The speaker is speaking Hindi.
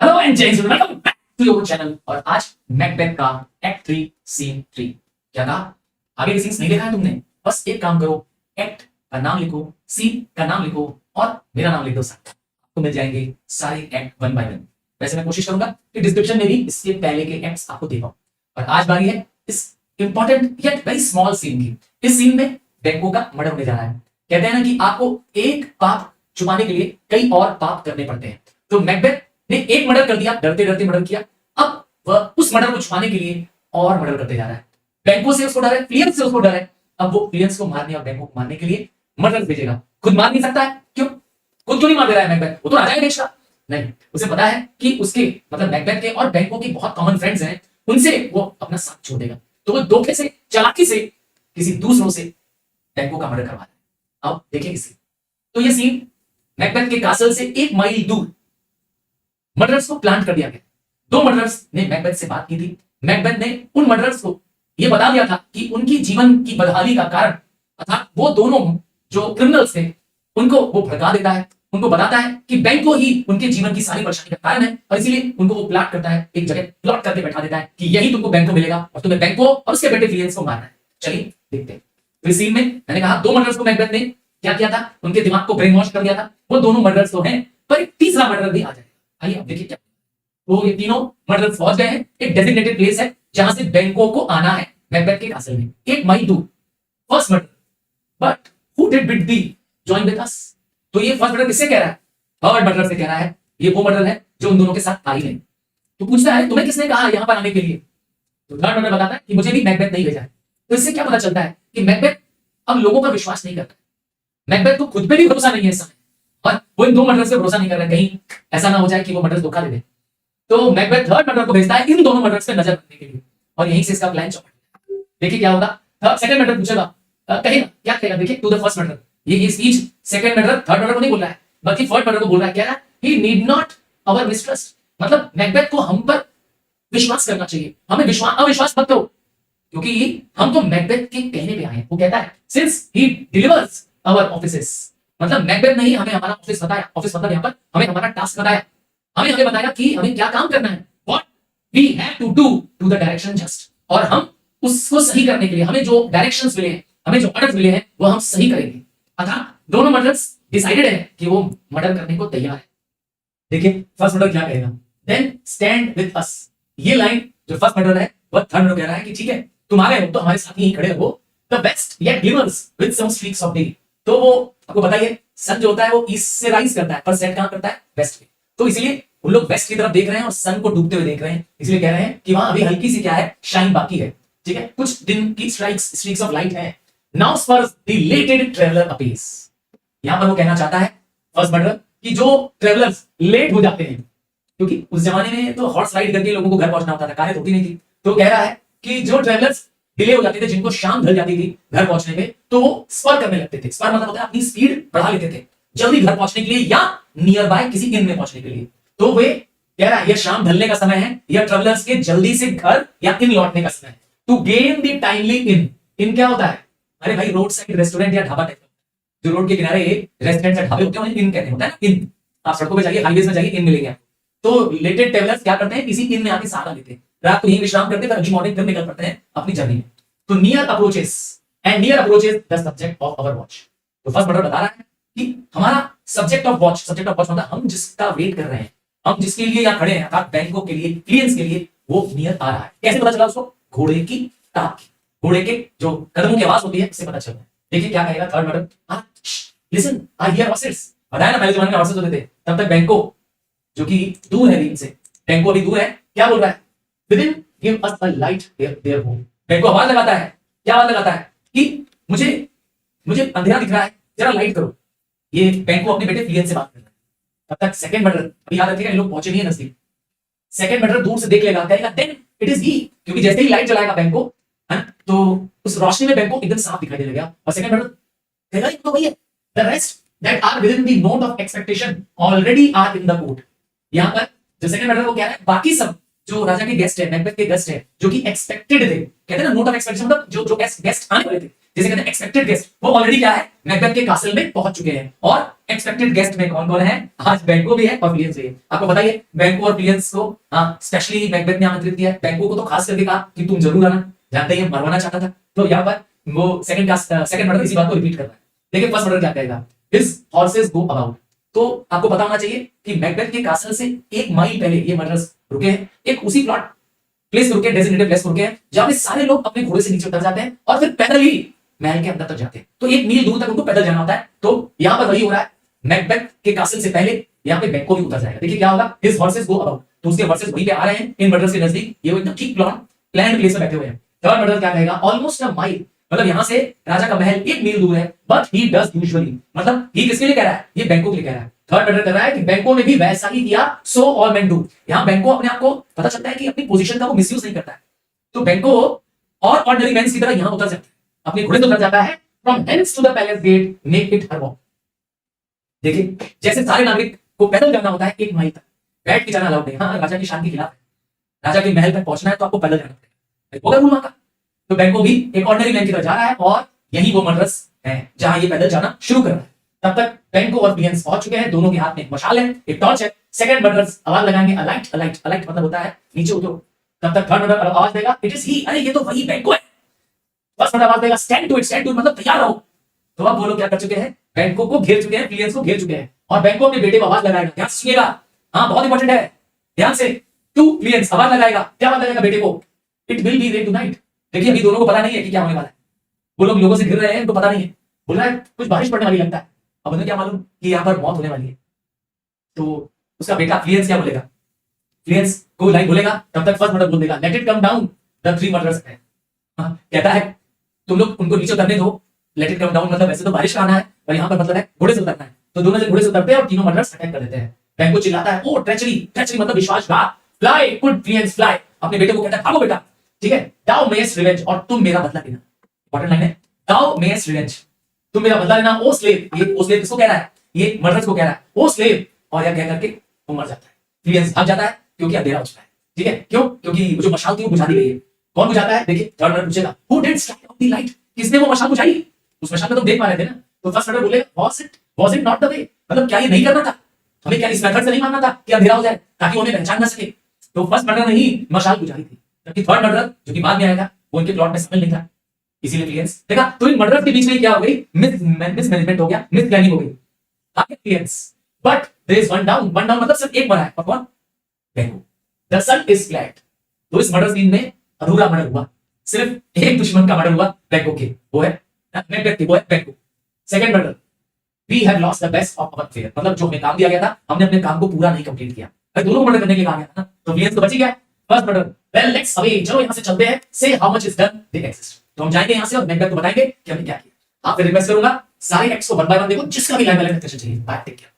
हेलो एंड जय हिंद, welcome back to your channel. और आज मैकबेथ का एक्ट 3 सीन 3। क्या कहा? आगे के सीन्स नहीं देखा है तुमने? बस एक काम करो, एक्ट का नाम लिखो, सीन का नाम लिखो और मेरा नाम लिख दो साथ। आपको मिल जाएंगे सारे एक्ट वन बाय वन। वैसे मैं कोशिश करूंगा कि डिस्क्रिप्शन में भी इसके पहले के एक्ट्स आपको दे पाऊं। और आज बारी है इस important yet very small scene की। इस सीन में बैंकों का मर्डर होने जा रहा है। कहते हैं ना कि आपको एक पाप छुपाने के लिए कई और पाप करने पड़ते हैं। तो मैकबेथ ने एक मर्डर कर दिया, डरते डरते मर्डर किया। अब वह उस मर्डर को छुपाने के लिए और मर्डर करते जा रहा है। बैंकों से उसको डर है, क्लियंस से उसको डर है। अब वो क्लियंस को मारने और बैंकों को मारने के लिए मर्डर भेजेगा। खुद मार नहीं सकता है, क्यों? खुद क्यों नहीं मार दे रहा है मैकबेथ? वो तो राजा है देश का। नहीं, उसे पता है कि उसके मतलब मैकबेथ के और बैंकों के बहुत कॉमन फ्रेंड्स हैं, उनसे वो अपना साथ छोड़ देगा। तो वो धोखे से, चालाकी से किसी दूसरों से बैंकों का मर्डर करवा रहा है। अब देखिए इसे। तो ये सीन मैकबेथ के कासल से 1 माइल दूर मर्डरर्स को प्लांट कर दिया गया। 2 मर्डरर्स ने मैकबेथ से बात की थी। मैकबेथ ने उन मर्डरर्स को यह बता दिया था कि उनकी जीवन की बदहाली का कारण अर्थात वो दोनों जो क्रिमिनल्स थे उनको वो भड़का देता है। उनको बताता है कि बैंक को ही उनके जीवन की सारी परेशानी का कारण है और इसीलिए उनको वो प्लाट करता है, एक जगह प्लॉट करके बैठा देता है कि यही तुमको बैंक को मिलेगा और तुम्हें बैंक को और उसके बेटे क्लियंस को मारना है। चलिए देखते हैं। तो इस सीन में मैंने कहा 2 मर्डरर्स को मैकबेथ ने क्या किया था, उनके दिमाग को ब्रेन वॉश कर दिया था। वो दोनों मर्डरर्स तो हैं, पर एक तीसरा मर्डर भी आ जाएगा। आइए अब देखिए क्या। तो ये तीनों मर्डरर्स पहुंच गए हैं। एक डेजिग्नेटेड प्लेस है जहां से बैंकों को आना है मैकबेथ के कासल में, 1 माइल दूर। First murder, but who did bid be join with us? तो ये फर्स्ट मर्डर किससे कह रहा है? थर्ड मर्डर से कह रहा है। ये वो मर्डर है जो उन दोनों के साथ आई है। तो पूछता है तुम्हें किसने कहा यहां पर आने के लिए? तो थर्ड मर्डर बताता है कि मुझे भी मैकबेथ नहीं भेजा है। तो इससे क्या पता चलता है कि मैकबेथ अब लोगों पर विश्वास नहीं करता। मैकबेथ को खुद पे भी भरोसा नहीं है इस समय, और वो इन 2 मर्डर्स पे भरोसा नहीं कर रहा है, कहीं ऐसा ना हो जाए कि वो मर्डर्स धोखा दे दे। तो मैकबेथ थर्ड मर्डर को भेजता है इन दोनों मर्डर्स पे नजर रखने के लिए, और यहीं से इसका प्लान चौपट। देखिए क्या होगा। थर्ड सेकंड मर्डर पूछेगा, कहेगा क्या कहेगा? देखिए टू द फर्स्ट मर्डर। ये speech second murder third murder को नहीं बोल रहा है, बल्कि थर्ड मर्डर को बोल रहा है। क्या है? ही नीड नॉट अवर मिसट्रस्ट, मतलब मैकबेथ को हम पर विश्वास करना चाहिए, हमें अविश्वास मत करो, क्योंकि हम तो मैकबेथ के कहने पे आए हैं। वो कहता है since he delivers our offices, मतलब मैकबेथ ने ही हमें हमारा ऑफिस बताया। ऑफिस मतलब यहाँ पर हमें हमारा टास्क बताया, हमें बताया कि हमें क्या काम करना है, what we have to do to the direction just, और हम उसको सही करने के लिए हमें जो डायरेक्शंस मिले हैं, हमें जो ऑर्डर्स मिले हैं, वो हम सही करेंगे। अतः दोनों मर्डर्स डिसाइडेड है कि वो मर्डर करने को तैयार है। देखिए फर्स्ट मर्डर क्या कहेगा, देन स्टैंड विद अस। ये लाइन जो फर्स्ट मर्डर है वह थर्ड मर्डर कह रहा है कि ठीक है तुम आ गए हो तो हमारे साथ ही खड़े रहो। The west yet glimmers with some streaks of day. तो वो आपको बताइए सन जो होता है वो ईस्ट से राइज करता है, पर सेट कहां करता है? वेस्ट में। तो इसलिए उन लोग वेस्ट की तरफ देख रहे हैं और सन को डूबते हुए देख रहे हैं, इसलिए कह रहे हैं कि वहां अभी हल्की सी क्या है, शाइन बाकी है। ठीक है, कुछ दिन की स्ट्रीक्स ऑफ लाइट है। Now for the lated traveller appears. यहां पर वो कहना चाहता है फर्स्ट मर्डर कि जो ट्रैवलर्स लेट हो जाते हैं, क्योंकि उस जमाने में तो हॉर्स राइड करके लोगों को घर पहुंचना होता था, कारें होती नहीं थी। तो कह रहा है कि जो ट्रैवलर्स डिले हो जाते थे, जिनको शाम ढल जाती थी घर पहुंचने में, तो वो स्पर करने लगते थे। स्पर मतलब होता है अपनी स्पीड बढ़ा लेते थे जल्दी घर पहुंचने के लिए या नियर बाय किसी इन में पहुंचने के लिए। तो वे कह रहा है यह शाम ढलने का समय है, यह ट्रैवलर्स के जल्दी से घर या इन लौटने का समय है। टू गेन द टाइमली इन। इन क्या होता है? अरे भाई रोड साइड रेस्टोरेंट या ढाबा टाइप का, जो रोड के किनारे रेस्टोरेंट या ढाबे होते हैं इन कहते हैं, इन। आप सड़कों पे जाइए, हाईवेज में जाइए, इन मिलेंगे। तो लेटेड ट्रैवलर्स क्या करते हैं, किसी इन में आके सहारा लेते हैं, रात को यहीं विश्राम करते हैं, अगली मॉर्निंग फिर निकल पड़ते हैं अपनी जर्नी में। तो near approaches the subject of our watch. तो फर्स्ट मर्डर बता रहा है कि हमारा सब्जेक्ट ऑफ वॉच मतलब हम जिसका वेट कर रहे हैं, हम जिसके लिए यहां खड़े हैं, अर्थात बैंकों के लिए, क्लियंट्स के लिए, वो नियर आ रहा है। कैसे पता चला उसको? घोड़े की टाप, घोड़े के जो कदमों की आवाज होती है उससे पता चल रहा है। देखिए क्या कहेगा third murder, listen I hear horses. बताया ना पहले जमाने में हॉर्सेस होते थे, तब तक बैंकों जो कि दूर है दिन से, बैंकों अभी दूर है, क्या बोल रहा है? Within give us a light their home. बैंकों आवाज लगाता है, क्या आवाज लगाता है? कि मुझे अंधेरा दिख रहा है, जरा लाइट करो। ये बैंकों अपने बेटे क्लियंस से बात कर रहा है। तब तक सेकंड मर्डर, अभी याद रखिएगा इन लोग पहुंचे नहीं है नजदीक। सेकंड मर्डर दूर से देख लेगा, कहेगा देन इट इज ही, क्योंकि जैसे ही लाइट जलाएगा बैंकों, तो उस रोशनी में बैंकों एकदम साफ दिखाई देने लगा। और सेकंड मर्डर कहेगा ये तो वही है, the rest that are within the note of expectation already are in the court. यहां पर जो सेकंड मर्डर वो कह रहा है बाकी सब जो राजा के गेस्ट है, मैकबेथ के गेस्ट है, जो कि एक्सपेक्टेड थे, कहते हैं ना नोट ऑफ एक्सपेक्टेशन, मतलब जो गेस्ट आने वाले थे, जिसे कहते हैं एक्सपेक्टेड गेस्ट, वो ऑलरेडी क्या है, मैकबेथ के कासल में पहुंच चुके हैं। और एक्सपेक्टेड गेस्ट में कौन कौन है, आज बैंको भी है और प्लियंस भी है। आपको बताइए बैंको और प्लियंस को स्पेशली मैकबेथ ने आमंत्रित किया है। बैंको को तो खास करके कहा कि तुम जरूर आना, जानते ही मरवाना चाहता था। तो यहाँ पर वो सेकंड मर्डर इसी बात को रिपीट कर रहा है। देखिए फर्स्ट मर्डर क्या कहेगा, हिज हॉर्सेस गो अबाउट। तो आपको पता होना चाहिए कि मैकबेथ के कासल से 1 माइल पहले ये मर्डर्स रुके हैं, एक उसी प्लॉट प्लेस रुके, डेजिग्नेटेड प्लेस रुके हैं, जहां पे सारे लोग अपने घोड़े से नीचे उतर जाते हैं और फिर पैदल ही महल के अंदर तक जाते हैं। तो 1 मील दूर तक उनको पैदल जाना होता है। तो यहां पर वही हो रहा है, मैकबेथ के कासल से पहले यहां पे बैंको भी उतर जाएगा। देखिए क्या होगा, हिज हॉर्सेस गो अबाउट, तो उसके हॉर्सेस वहीं पे आ रहे हैं इन मर्डर्स के नजदीक। ये एकदम ठीक प्लान प्लेस में बैठे हुए हैं। थर्ड मर्डर क्या कहेगा, ऑलमोस्ट अ माइल, मतलब यहां से राजा का महल 1 मील दूर है, बट ही डज यूजुअली, मतलब ही किसके लिए कह रहा है, ये बैंको के लिए कह रहा है। थर्ड मर्डर कर रहा है कि बैंको ने भी वैसा ही किया, सो ऑल मेन डू। यहां बैंको अपने आप को पता चलता है कि अपनी पोजीशन का वो मिसयूज नहीं करता है। तो बैंको और ऑर्डिनरी मैन की तरह यहां उतर जाता है, अपने घोड़े से उतर जाता है। From hence to the palace gate make it her walk. देखिए जैसे सारे नागरिक को पैदल जाना होता है 1 माइल तक, बैठ के जाना अलाउड नहीं। हाँ, राजा की शान के खिलाफ है, राजा के महल तक पहुंचना है तो आपको पैदल जाना पड़ेगा, होगा रूल वहां का। तो बैंको भी एक ऑर्डिनरी मैन की तरह जा रहा है और यही वो मर्डर्स है जहां ये पैदल जाना शुरू कर रहा है। तब तक बैंको और प्लियंस पहुंच चुके हैं, दोनों के हाथ में एक मशाल है, एक टॉर्च है। सेकंड मर्डर्स आवाज लगाएंगे, अलाइट अलाइट अलाइट मतलब होता है नीचे उतरो। तब तक थर्ड मर्डर आवाज देगा, इट इज ही, अरे ये तो वही बैंको है। फर्स्ट मर्डर आवाज देगा, स्टैंड टू इट मतलब तैयार रहो। तो अब वो लोग क्या कर चुके हैं, बैंको को घेर चुके हैं, प्लियंस को घेर चुके हैं। और बैंको अपने बेटे को आवाज लगाएगा, ध्यान से सुनिएगा, हाँ बहुत इंपॉर्टेंट है, ध्यान से। टू प्लियंस आवाज लगाएगा, क्या आवाज लगाएगा बेटे को, it will be rain tonight. देखिए अभी दोनों को पता नहीं है कि क्या होने वाला है, वो लोग लोगों से घिर रहे हैं, उनको पता नहीं है, बोल रहा है कुछ बारिश पड़ने वाली लगता है। अब उन्हें क्या मालूम कि यहाँ पर मौत होने वाली है। तो उसका बेटा प्लियंस क्या बोलेगा, प्लियंस को लाइन बोलेगा, तब तक फर्स्ट मर्डर बोल देगा, let it come down the 3 murders है। कहता है तुम लोग उनको नीचे उतरने दो, लेट इट कम डाउन मतलब वैसे तो बारिश का आना है, पर यहाँ पर मतलब है घोड़े से उतरना है। तो दोनों से घोड़े से उतरते हैं और तीनों मर्डर्स अटैक कर देते हैं। बैंको चिल्लाता है, ओ ट्रेचरी, ट्रेचरी मतलब विश्वासघात, फ्लाई गुड प्लियंस फ्लाई। अपने बेटे को कहता है भागो बेटा, ठीक है, दाओ मेयर्स रिवेंज, और तुम मेरा बदला लेना। इंपॉर्टेंट लाइन है, दाओ मेयर्स रिवेंज, तुम मेरा बदला लेना। ओ स्लेव, ये ओ स्लेव किसको कह रहा है, ये मर्डर्स को कह रहा है, ओ स्लेव। और यह कह करके वो मर जाता है, प्लियंस भाग जाता है क्योंकि अंधेरा हो चुका है। ठीक है, क्यों, क्योंकि जो मशाल थी वो बुझा दी गई है। कौन बुझाता है, देखिए थर्ड मर्डर पूछेगा, who did strike off the light, किसने वो मशाल बुझाई, उस मशाल में तुम देख पा रहे थे ना। तो फर्स्ट मर्डर बोलेगा, was it not the way, मतलब क्या ये नहीं करना था, हमें क्या इस मेथड से नहीं मारना था कि अंधेरा हो जाए ताकि उन्हें पहचान ना सके। तो फर्स्ट मर्डर ने ही मशाल बुझाई थी, जबकि थर्ड मर्डर जो कि बाद में आएगा वो इनके प्लॉट में शामिल नहीं था, इसीलिए प्लियंस देखा। तो इन मर्डर के बीच में क्या हो गई, मिसमैनेजमेंट हो गया, मिस प्लानिंग हो गई, Fleance. But there is one down मतलब सिर्फ एक मरा है, और कौन, Banquo. The son is fled. तो इस मर्डर सीन में अधूरा मर्डर हुआ, सिर्फ एक दुश्मन का मर्डर हुआ बैंको के, वो है मैकबेथ के, वो है Banquo. Second murder, we have lost the best of our fair, मतलब जो हमें काम दिया गया था हमने अपने काम को पूरा नहीं कंप्लीट किया। भाई दोनों को मर्डर करने के लिए कहा गया था ना, तो प्लियंस तो बच ही गया। First murder, well let's away, चलो यहां से चलते हैं, से how much is done they exist. तो हम जाएंगे यहां से और मैकबेथ को बताएंगे कि हमने क्या किया। आपसे रिक्वेस्ट करूंगा सारे एक्ट्स को वन बाय वन देखो, जिसका भी लाइन बाय लाइन चाहिए। Bye, take care.